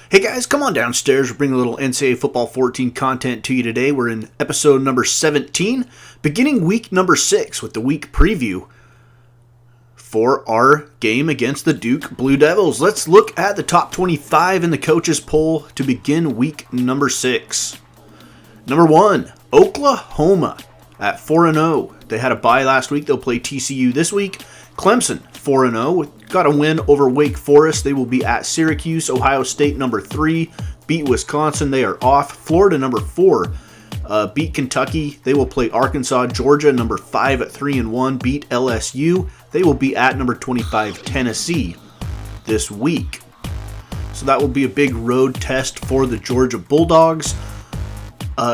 Hey guys, come on downstairs. We're bringing a little NCAA Football 14 content to you today. We're in episode number 17, beginning week number 6 with the week preview for our game against the Duke Blue Devils. Let's look at the top 25 in the coaches poll to begin week number 6. Number 1, Oklahoma at 4-0. They had a bye last week. They'll play TCU this week. Clemson, 4-0. Got a win over Wake Forest. They will be at Syracuse. Ohio State, number 3. Beat Wisconsin. They are off. Florida, number 4. Beat Kentucky. They will play Arkansas. Georgia, number 5 at 3-1. Beat LSU. They will be at number 25, Tennessee, this week. So that will be a big road test for the Georgia Bulldogs.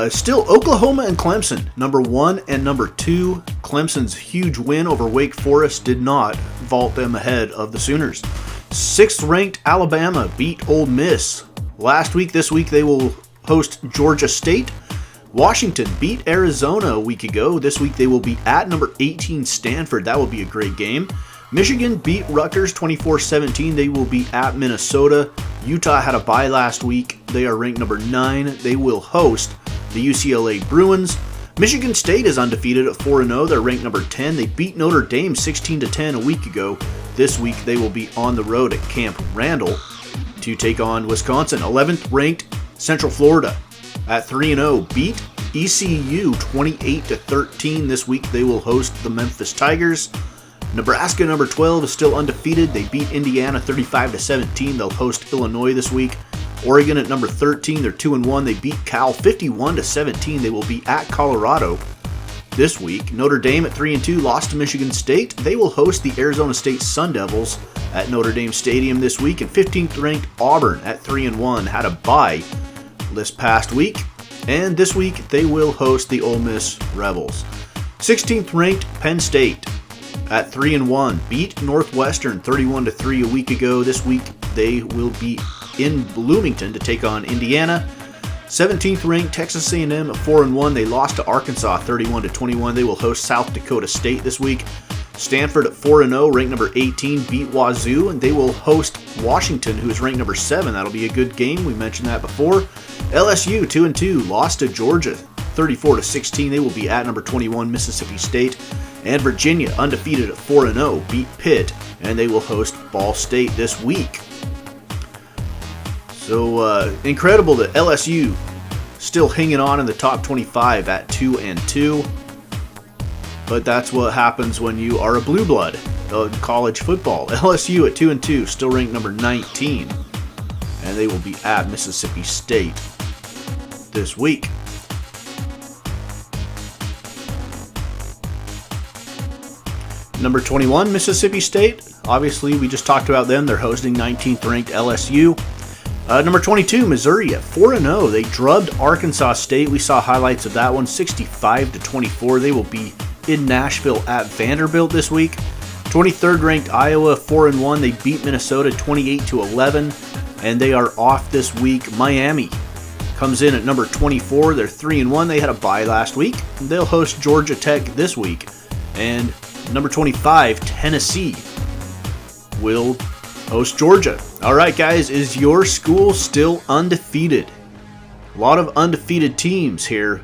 Still, Oklahoma and Clemson, number 1 and number 2. Clemson's huge win over Wake Forest did not vault them ahead of the Sooners. 6th-ranked Alabama beat Ole Miss. Last week, this week, they will host Georgia State. Washington beat Arizona a week ago. This week, they will be at number 18, Stanford. That will be a great game. Michigan beat Rutgers 24-17. They will be at Minnesota. Utah had a bye last week. They are ranked number 9. They will host the UCLA Bruins. Michigan State is undefeated at 4-0. They're ranked number 10. They beat Notre Dame 16-10 a week ago. This week they will be on the road at Camp Randall to take on Wisconsin. 11th ranked Central Florida at 3-0 beat ECU 28-13. This week they will host the Memphis Tigers. Nebraska, number 12, is still undefeated. They beat Indiana 35-17. They'll host Illinois this week. Oregon at number 13, they're 2-1. They beat Cal 51-17. They will be at Colorado this week. Notre Dame at 3-2 lost to Michigan State. They will host the Arizona State Sun Devils at Notre Dame Stadium this week. And 15th ranked Auburn at 3-1 had a bye this past week. And this week they will host the Ole Miss Rebels. 16th ranked Penn State at 3-1 beat Northwestern 31-3 a week ago. This week they will be in Bloomington to take on Indiana. 17th ranked Texas A&M at 4-1. They lost to Arkansas 31-21. They will host South Dakota State this week. Stanford at 4-0, ranked number 18, beat Wazoo, and they will host Washington, who is ranked number 7. That'll be a good game. We mentioned that before. LSU 2-2 lost to Georgia 34-16. They will be at number 21, Mississippi State. And Virginia, undefeated at 4-0, beat Pitt, and they will host Ball State this week. So incredible that LSU still hanging on in the top 25 at 2-2. But that's what happens when you are a blue blood in college football. LSU at 2-2, still ranked number 19. And they will be at Mississippi State this week. Number 21, Mississippi State. Obviously, we just talked about them. They're hosting 19th ranked LSU. Number 22, Missouri at 4-0. They drubbed Arkansas State. We saw highlights of that one, 65-24. They will be in Nashville at Vanderbilt this week. 23rd ranked Iowa, 4-1. They beat Minnesota 28-11, and they are off this week. Miami comes in at number 24. They're 3-1. They had a bye last week. They'll host Georgia Tech this week. And number 25, Tennessee, will host Georgia. All right, guys, is your school still undefeated? A lot of undefeated teams here.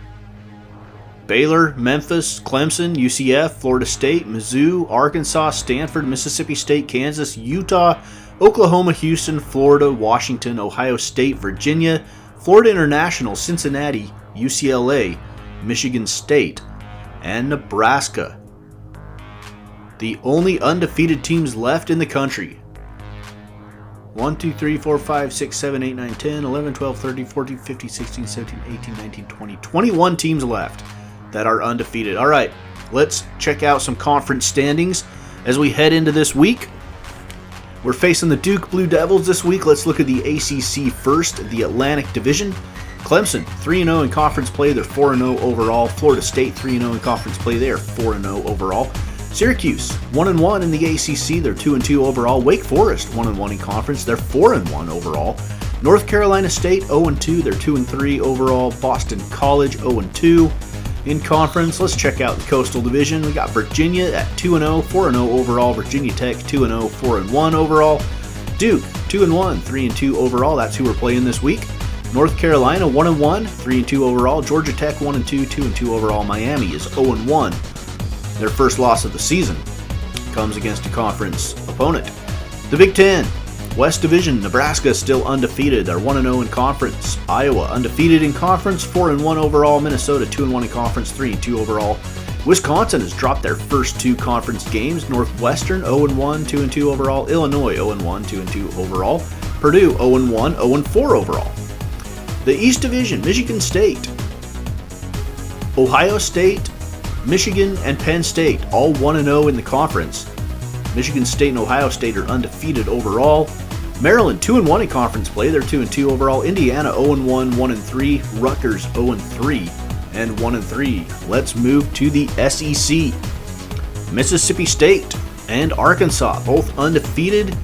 Baylor, Memphis, Clemson, UCF, Florida State, Mizzou, Arkansas, Stanford, Mississippi State, Kansas, Utah, Oklahoma, Houston, Florida, Washington, Ohio State, Virginia, Florida International, Cincinnati, UCLA, Michigan State, and Nebraska. The only undefeated teams left in the country. 1, 2, 3, 4, 5, 6, 7, 8, 9, 10, 11, 12, 13, 14, 15, 16, 17, 18, 19, 20. 21 teams left that are undefeated. All right, let's check out some conference standings as we head into this week. We're facing the Duke Blue Devils this week. Let's look at the ACC first, the Atlantic Division. Clemson, 3-0 in conference play. They're 4-0 overall. Florida State, 3-0 in conference play. They are 4-0 overall. Syracuse, 1-1 in the ACC. They're 2-2 overall. Wake Forest, 1-1 in conference. They're 4-1 overall. North Carolina State, 0-2. They're 2-3 overall. Boston College, 0-2 in conference. Let's check out the Coastal Division. We got Virginia at 2-0, 4-0 overall. Virginia Tech, 2-0, 4-1 overall. Duke, 2-1, 3-2 overall. That's who we're playing this week. North Carolina 1-1, 3-2 overall. Georgia Tech 1-2, 2-2 overall. Miami is 0-1. Their first loss of the season comes against a conference opponent. The Big Ten, West Division, Nebraska still undefeated. They're 1-0 in conference. Iowa undefeated in conference, 4-1 overall. Minnesota 2-1 in conference, 3-2 overall. Wisconsin has dropped their first 2 conference games. Northwestern 0-1, 2-2 overall. Illinois 0-1, 2-2 overall. Purdue 0-1, 0-4 overall. The East Division, Michigan State, Ohio State, Michigan, and Penn State all 1-0 in the conference. Michigan State and Ohio State are undefeated overall. Maryland 2-1 in conference play. They're 2-2 overall. Indiana 0-1, 1-3. Rutgers 0-3 and 1-3. Let's move to the SEC. Mississippi State and Arkansas both undefeated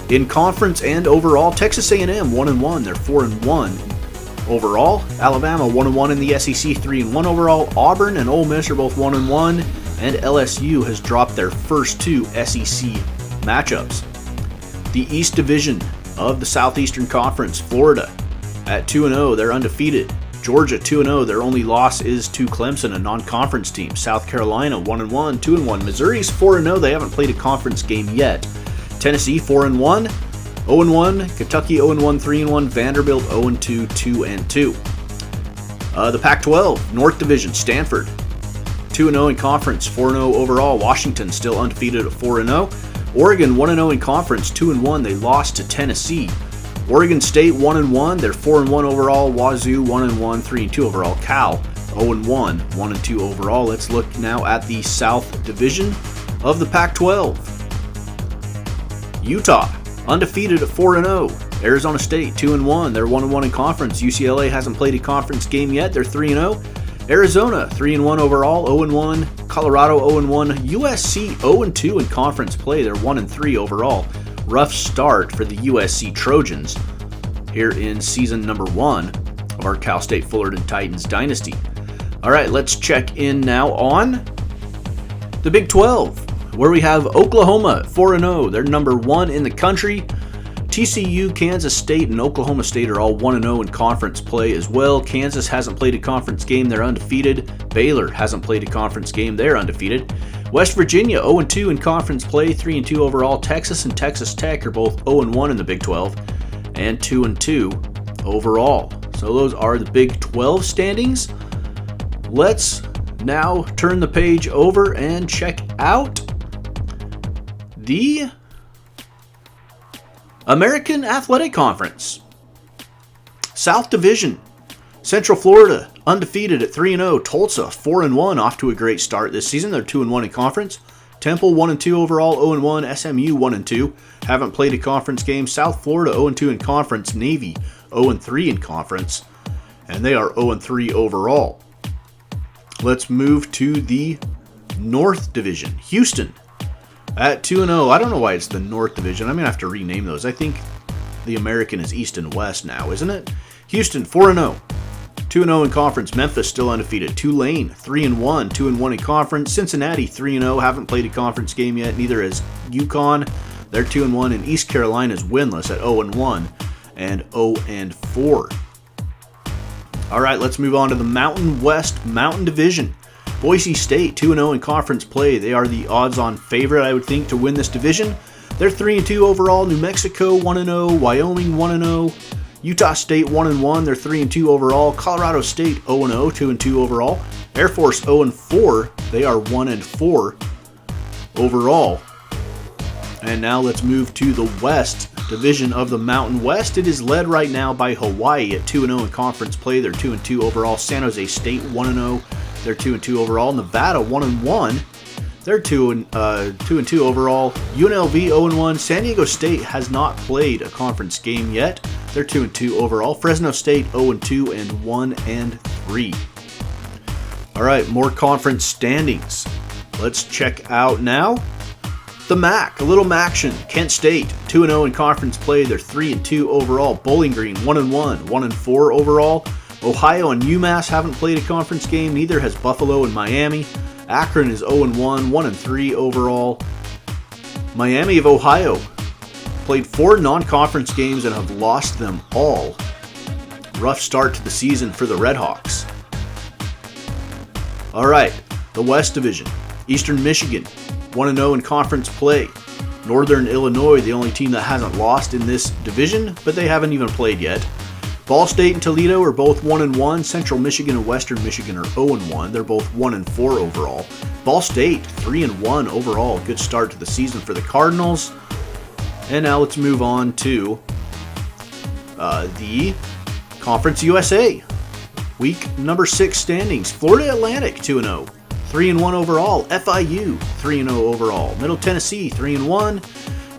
in conference and overall. Texas A&M 1-1. They're 4-1 overall. Alabama 1-1 in the SEC, 3-1 overall. Auburn and Ole Miss are both 1-1. And LSU has dropped their first 2 SEC matchups. The East Division of the Southeastern Conference, Florida at 2-0, they're undefeated. Georgia 2-0, their only loss is to Clemson, a non-conference team. South Carolina 1-1, 2-1. Missouri's 4-0, they haven't played a conference game yet. Tennessee 4-1, 0-1. Kentucky 0-1, 3-1. Vanderbilt 0-2, 2-2. The Pac-12 North Division, Stanford 2-0 in conference, 4-0 overall. Washington still undefeated at 4-0. Oregon 1-0 in conference, 2-1. They lost to Tennessee. Oregon State 1-1. They're 4-1 overall. Wazoo 1-1, 3-2 overall. Cal 0-1, 1-2 overall. Let's look now at the South Division of the Pac-12. Utah undefeated at 4-0. Arizona State 2-1. They're 1-1 in conference. UCLA hasn't played a conference game yet. They're 3-0. Arizona 3-1 overall, 0-1. Colorado 0-1. USC 0-2 in conference play. They're 1-3 overall. Rough start for the USC Trojans here in season number 1 of our Cal State Fullerton Titans Dynasty. All right, let's check in now on the Big 12, where we have Oklahoma 4-0. They're number 1 in the country. TCU, Kansas State, and Oklahoma State are all 1-0 in conference play as well. Kansas hasn't played a conference game. They're undefeated. Baylor hasn't played a conference game. They're undefeated. West Virginia 0-2 in conference play, 3-2 overall. Texas and Texas Tech are both 0-1 in the Big 12 and 2-2 overall. So those are the Big 12 standings. Let's now turn the page over and check out the American Athletic Conference. South Division, Central Florida undefeated at 3-0. Tulsa 4-1, off to a great start this season. They're 2-1 in conference. Temple 1-2 overall, 0-1. SMU 1-2, haven't played a conference game. South Florida 0-2 in conference. Navy 0-3 in conference, and they are 0-3 overall. Let's move to the North Division. Houston at 2-0. I don't know why it's the North Division. I'm going to have to rename those. I think the American is East and West now, isn't it? Houston 4-0. 2-0 in conference. Memphis still undefeated. Tulane 3-1. 2-1 in conference. Cincinnati 3-0. Haven't played a conference game yet. Neither has UConn. They're 2-1. And East Carolina's winless at 0-1 and 0-4. All right, let's move on to the Mountain West Mountain Division. Boise State 2-0 in conference play. They are the odds-on favorite, I would think, to win this division. They're 3-2 overall. New Mexico 1-0. Wyoming 1-0. Utah State 1-1. They're 3-2 overall. Colorado State 0-0, 2-2 overall. Air Force 0-4. They are 1-4 overall. And now let's move to the West Division of the Mountain West. It is led right now by Hawaii at 2-0 in conference play. They're 2-2 overall. San Jose State 1-0. They're 2-2 overall. Nevada 1-1. They're 2-2 overall. UNLV 0-1. San Diego State has not played a conference game yet. They're 2-2 overall. Fresno State 0-2 and 1-3. All right, more conference standings. Let's check out now the MAC, a little MACtion. Kent State 2-0 in conference play. They're 3-2 overall. Bowling Green 1-1, 1-4 overall. Ohio and UMass haven't played a conference game. Neither has Buffalo and Miami. Akron is 0-1, 1-3 overall. Miami of Ohio Played 4 non-conference games and have lost them all. Rough start to the season for the Redhawks. Alright, the West Division. Eastern Michigan, 1-0 in conference play. Northern Illinois, the only team that hasn't lost in this division, but they haven't even played yet. Ball State and Toledo are both 1-1. Central Michigan and Western Michigan are 0-1. They're both 1-4 overall. Ball State, 3-1 overall. Good start to the season for the Cardinals. And now let's move on to the Conference USA. Week number 6 standings. Florida Atlantic, 2-0. 3-1 overall. FIU, 3-0 overall. Middle Tennessee, 3-1.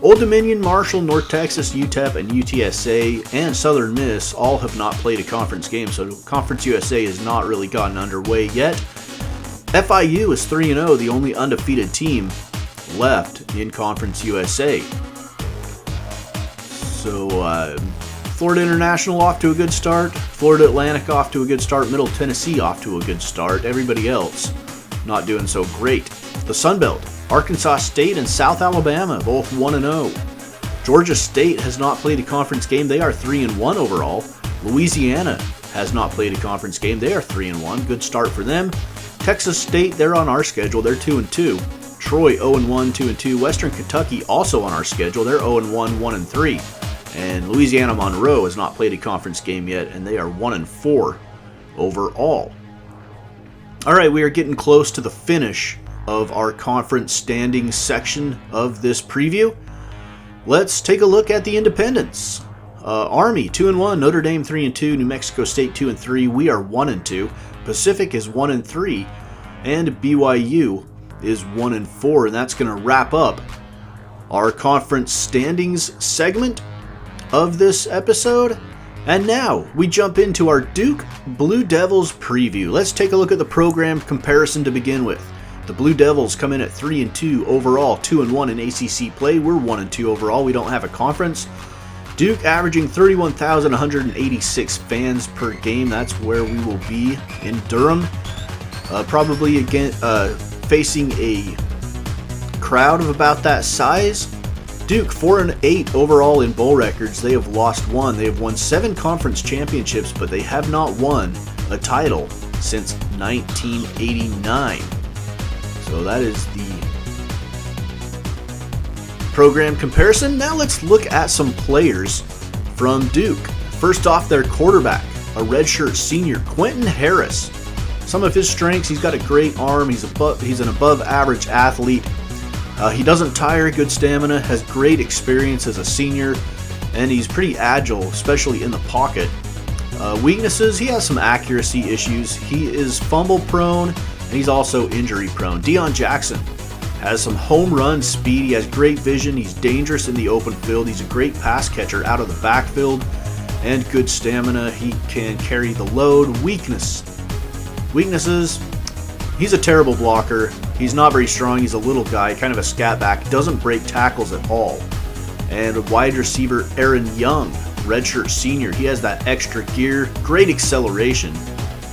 Old Dominion, Marshall, North Texas, UTEP, and UTSA, and Southern Miss all have not played a conference game, so Conference USA has not really gotten underway yet. FIU is 3-0, the only undefeated team left in Conference USA. So, Florida International off to a good start. Florida Atlantic off to a good start. Middle Tennessee off to a good start. Everybody else not doing so great. The Sun Belt. Arkansas State and South Alabama, both 1-0. Georgia State has not played a conference game. They are 3-1 overall. Louisiana has not played a conference game. They are 3-1. Good start for them. Texas State, they're on our schedule. They're 2-2. Troy, 0-1, 2-2. Western Kentucky, also on our schedule. They're 0-1, 1-3. And Louisiana Monroe has not played a conference game yet, and they are 1-4 overall. All right, we are getting close to the finish of our conference standings section of this preview. Let's take a look at the independents. Army 2-1, Notre Dame 3-2, New Mexico State 2-3. We are 1-2. Pacific is 1-3, and BYU is 1-4, and that's going to wrap up our conference standings segment of this episode. And now we jump into our Duke Blue Devils preview. Let's take a look at the program comparison to begin with. The Blue Devils come in at 3-2 overall, 2-1 in ACC play. We're 1-2 overall. We don't have a conference. Duke averaging 31,186 fans per game. That's where we will be in Durham. Probably again facing a crowd of about that size. Duke 4-8 overall in bowl records. They have lost 1. They have won 7 conference championships, but they have not won a title since 1989. So that is the program comparison. Now let's look at some players from Duke. First off, their quarterback, a redshirt senior, Quentin Harris. Some of his strengths: he's got a great arm, he's an above average athlete. He doesn't tire, good stamina, has great experience as a senior, and he's pretty agile, especially in the pocket. Weaknesses: he has some accuracy issues. He is fumble prone, and he's also injury prone. Deion Jackson has some home run speed. He has great vision. He's dangerous in the open field. He's a great pass catcher out of the backfield, and good stamina. He can carry the load. Weaknesses: he's a terrible blocker. He's not very strong. He's a little guy, kind of a scat back. Doesn't break tackles at all. And wide receiver Aaron Young, redshirt senior. He has that extra gear, great acceleration,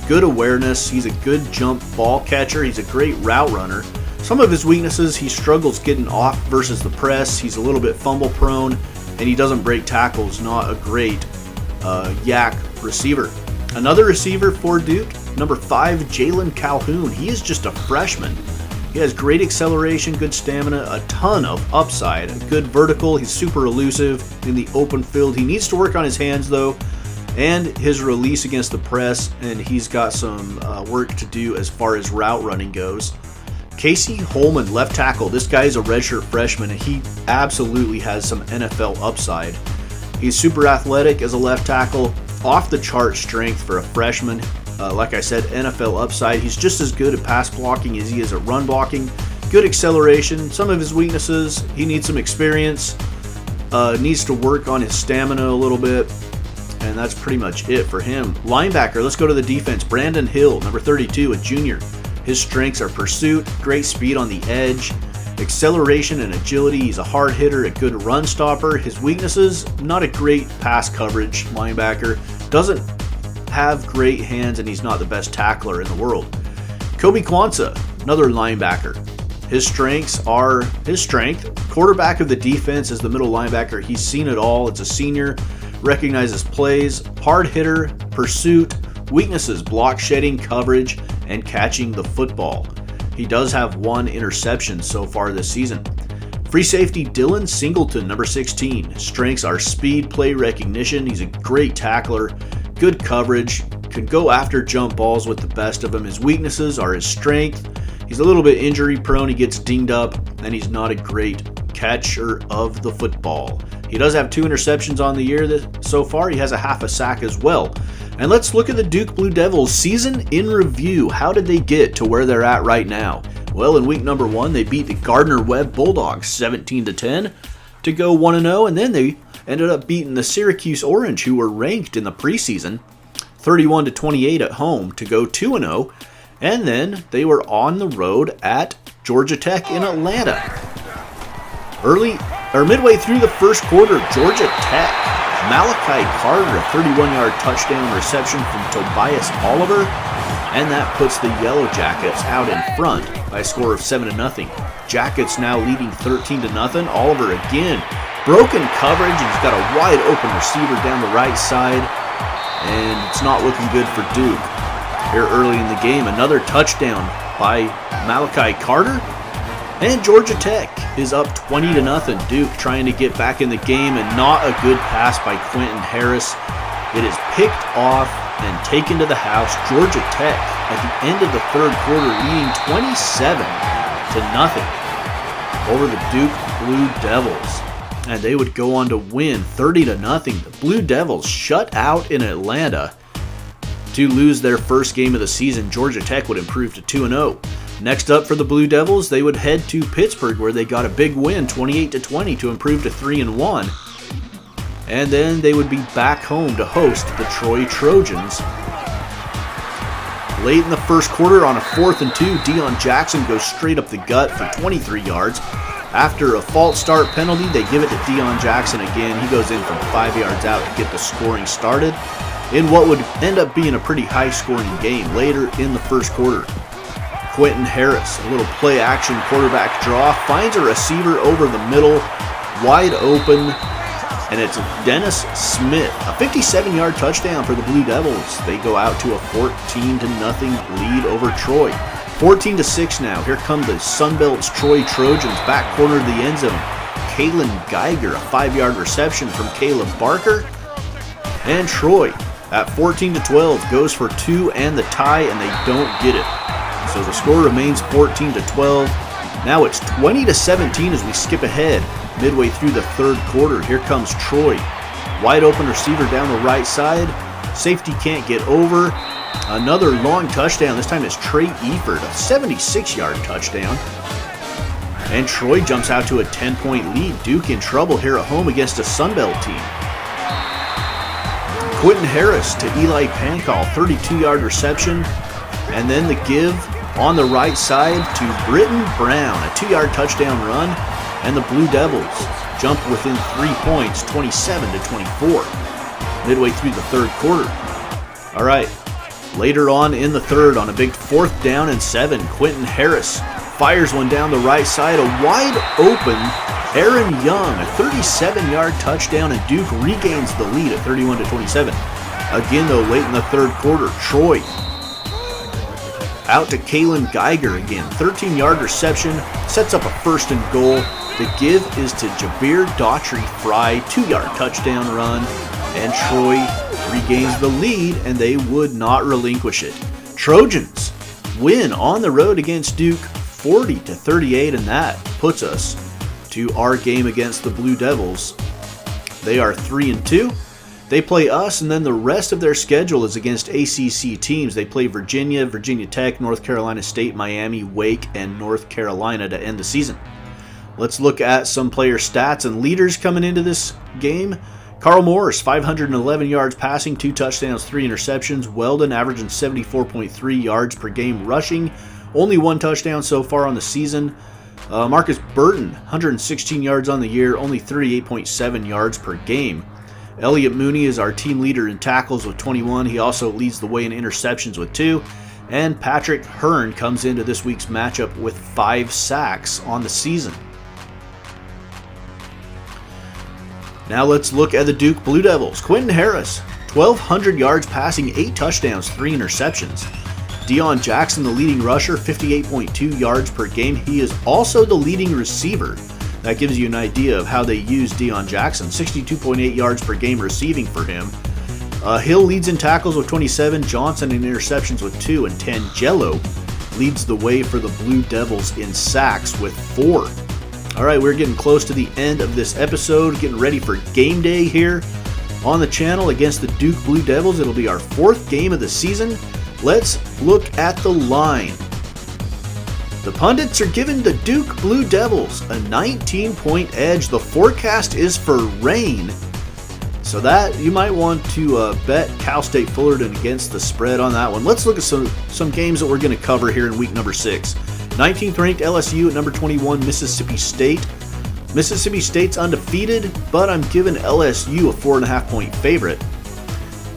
good awareness. He's a good jump ball catcher. He's a great route runner. Some of his weaknesses: he struggles getting off versus the press. He's a little bit fumble prone, and he doesn't break tackles. Not a great yak receiver. Another receiver for Duke, number 5, Jalen Calhoun. He is just a freshman. He has great acceleration, good stamina, a ton of upside, a good vertical. He's super elusive in the open field. He needs to work on his hands, though, and his release against the press, and he's got some work to do as far as route running goes. Casey Holman, left tackle. This guy is a redshirt freshman, and he absolutely has some NFL upside. He's super athletic as a left tackle, off the chart strength for a freshman. Like I said, NFL upside. He's just as good at pass blocking as he is at run blocking. Good acceleration. Some of his weaknesses: he needs some experience, needs to work on his stamina a little bit, and that's pretty much it for him. Linebacker, let's go to the defense. Brandon Hill, number 32, a junior. His strengths are pursuit, great speed on the edge, acceleration and agility. He's a hard hitter, a good run stopper. His weaknesses: not a great pass coverage linebacker, doesn't have great hands, and he's not the best tackler in the world. Kobe Kwanzaa, another linebacker. His strengths are his strength. Quarterback of the defense is the middle linebacker. He's seen it all. It's a senior. Recognizes plays. Hard hitter. Pursuit. Weaknesses: block shedding, coverage, and catching the football. He does have 1 interception so far this season. Free safety Dylan Singleton, number 16. Strengths are speed, play recognition. He's a great tackler. Good coverage. Can go after jump balls with the best of them. His weaknesses are his strength. He's a little bit injury prone. He gets dinged up, and he's not a great catcher of the football. He does have 2 interceptions on the year so far. He has a half a sack as well. And let's look at the Duke Blue Devils season in review. How did they get to where they're at right now? Well, in week number 1, they beat the Gardner-Webb Bulldogs 17-10 to go 1-0, and then they ended up beating the Syracuse Orange, who were ranked in the preseason, 31-28 at home to go 2-0, and then they were on the road at Georgia Tech in Atlanta. Midway through the first quarter, Georgia Tech, Malachi Carter, a 31-yard touchdown reception from Tobias Oliver, and that puts the Yellow Jackets out in front by a score of 7-0. Jackets now leading 13-0. Oliver again, broken coverage, and he's got a wide open receiver down the right side, and it's not looking good for Duke. Here early in the game, another touchdown by Malachi Carter, and Georgia Tech is up 20-0. Duke trying to get back in the game, and not a good pass by Quentin Harris. It is picked off and taken to the house. Georgia Tech at the end of the third quarter leading 27-0 over the Duke Blue Devils. And they would go on to win 30-0. The Blue Devils shut out in Atlanta to lose their first game of the season. Georgia Tech would improve to 2-0. Next up for the Blue Devils, they would head to Pittsburgh, where they got a big win, 28-20, to improve to 3-1. And then they would be back home to host the Troy Trojans. Late in the first quarter, on a 4th and 2, Deion Jackson goes straight up the gut for 23 yards. After a false start penalty, they give it to Deion Jackson again. He goes in from 5 yards out to get the scoring started in what would end up being a pretty high-scoring game later in the first quarter. Quentin Harris, a little play-action quarterback draw, finds a receiver over the middle, wide open, and it's Dennis Smith. A 57-yard touchdown for the Blue Devils. They go out to a 14-0 lead over Troy. 14-6 now. Here come the Sunbelt's Troy Trojans, back corner of the end zone. Kalen Geiger, a 5-yard reception from Caleb Barker. And Troy, at 14-12, goes for 2 and the tie, and they don't get it. So the score remains 14-12. Now it's 20-17 as we skip ahead midway through the third quarter. Here comes Troy. Wide open receiver down the right side. Safety can't get over. Another long touchdown. This time it's Trey Eford, a 76-yard touchdown. And Troy jumps out to a 10-point lead. Duke in trouble here at home against a Sunbelt team. Quentin Harris to Eli Pancall, 32-yard reception. And then the give on the right side to Britton Brown, a 2-yard touchdown run. And the Blue Devils jump within 3 points, 27-24, midway through the third quarter. All right, later on in the third, on a big 4th down and 7, Quentin Harris fires one down the right side, a wide open Aaron Young, a 37-yard touchdown, and Duke regains the lead at 31-27. Again, though, late in the third quarter, Troy out to Kalen Geiger again, 13-yard reception, sets up a 1st and goal. The give is to Jabir Daughtry-Fry, 2-yard touchdown run, and Troy regains the lead, and they would not relinquish it. Trojans win on the road against Duke, 40-38, and that puts us to our game against the Blue Devils. They are 3-2. They play us, and then the rest of their schedule is against ACC teams. They play Virginia, Virginia Tech, North Carolina State, Miami, Wake, and North Carolina to end the season. Let's look at some player stats and leaders coming into this game. Carl Morris, 511 yards passing, 2 touchdowns, 3 interceptions. Weldon averaging 74.3 yards per game rushing, only 1 touchdown so far on the season. Marcus Burton, 116 yards on the year, only 38.7 yards per game. Elliott Mooney is our team leader in tackles with 21. He also leads the way in interceptions with 2. And Patrick Hearn comes into this week's matchup with 5 sacks on the season. Now let's look at the Duke Blue Devils. Quentin Harris, 1,200 yards passing, 8 touchdowns, 3 interceptions. Deion Jackson, the leading rusher, 58.2 yards per game. He is also the leading receiver. That gives you an idea of how they use Deion Jackson. 62.8 yards per game receiving for him. Hill leads in tackles with 27, Johnson in interceptions with 2, and Tangelo leads the way for the Blue Devils in sacks with 4. All right, we're getting close to the end of this episode, getting ready for game day here on the channel against the Duke Blue Devils. It'll be our 4th game of the season. Let's look at the line. The pundits are giving the Duke Blue Devils a 19-point edge. The forecast is for rain, so that you might want to bet Cal State Fullerton against the spread on that one. Let's look at some games that we're going to cover here in week number 6. 19th ranked LSU at number 21, Mississippi State. Mississippi State's undefeated, but I'm giving LSU a 4.5-point favorite.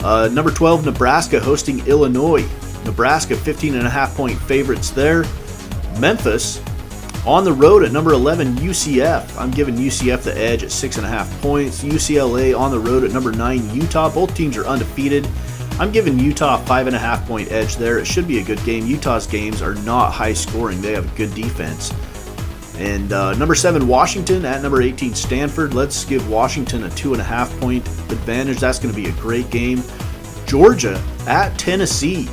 Number 12, Nebraska hosting Illinois. Nebraska 15.5-point favorites there. Memphis on the road at number 11, UCF. I'm giving UCF the edge at 6.5 points. UCLA on the road at number 9, Utah. Both teams are undefeated. I'm giving Utah a 5.5-point edge there. It should be a good game. Utah's games are not high scoring. They have a good defense. And number 7, Washington at number 18, Stanford. Let's give Washington a 2.5-point advantage. That's going to be a great game. Georgia at Tennessee.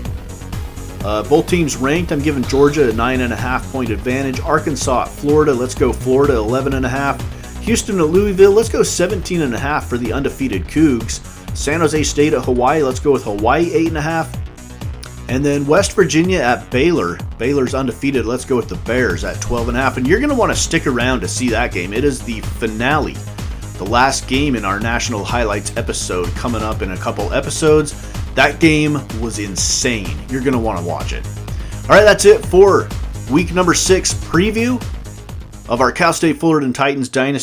Both teams ranked. I'm giving Georgia a 9.5-point advantage. Arkansas at Florida. Let's go Florida 11.5. Houston at Louisville. Let's go 17.5 for the undefeated Cougs. San Jose State at Hawaii. Let's go with Hawaii 8.5. And then West Virginia at Baylor. Baylor's undefeated. Let's go with the Bears at 12.5. And you're going to want to stick around to see that game. It is the finale, the last game in our National Highlights episode coming up in a couple episodes. That game was insane. You're going to want to watch it. All right, that's it for week number 6 preview of our Cal State Fullerton Titans Dynasty.